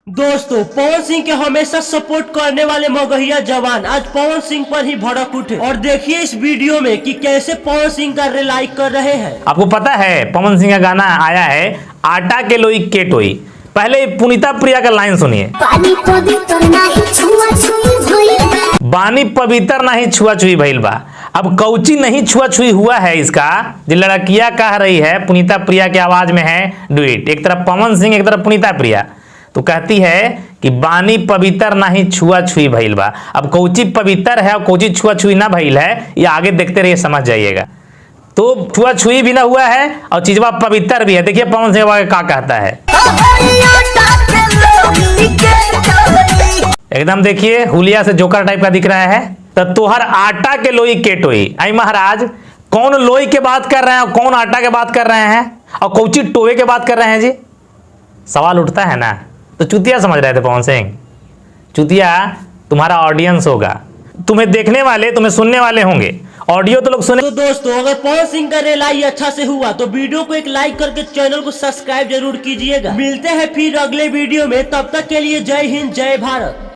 दोस्तों, पवन सिंह के हमेशा सपोर्ट करने वाले मगहिया जवान आज पवन सिंह पर ही भड़क उठे और देखिए इस वीडियो में कि कैसे पवन सिंह का रिलाइक कर रहे हैं। आपको पता है पवन सिंह का गाना आया है आटा के लोई के टोई। पहले पुनीता प्रिया का लाइन सुनिए। बानी पवित्र नहीं छुआ छुई भइल बा। अब कौची नहीं छुआ छुई हुआ है इसका जो लड़कियां कह रही है पुनीता प्रिया की आवाज में है डुएट। एक तरफ पवन सिंह एक तरफ पुनीता प्रिया तो कहती है कि बानी पवित्र नहीं छुआ छुई भइल बा। अब कौची पवित्र है और कौची छुआ छुई ना भइल है ये आगे देखते रहिए समझ जाइएगा। तो छुआ छुई भी ना हुआ है और चीजवा पवित्र भी है। देखिए पवन सिंह क्या कहता है एकदम देखिए हुलिया से जोकर टाइप का दिख रहा है। तो तोहर आटा के लोई के टोई। आई महाराज कौन लोई के बात कर रहे हैं और कौन आटा के बात कर रहे हैं और कौची टोए के बात कर रहे हैं जी। सवाल उठता है ना। तो चुतिया समझ रहे थे पवन सिंह। चुतिया तुम्हारा ऑडियंस होगा, तुम्हें देखने वाले तुम्हें सुनने वाले होंगे। ऑडियो तो लोग सुने। तो दोस्तों, अगर पवन सिंह का रिलाई अच्छा से हुआ तो वीडियो को एक लाइक करके चैनल को सब्सक्राइब जरूर कीजिएगा। मिलते हैं फिर अगले वीडियो में, तब तक के लिए जय हिंद जय भारत।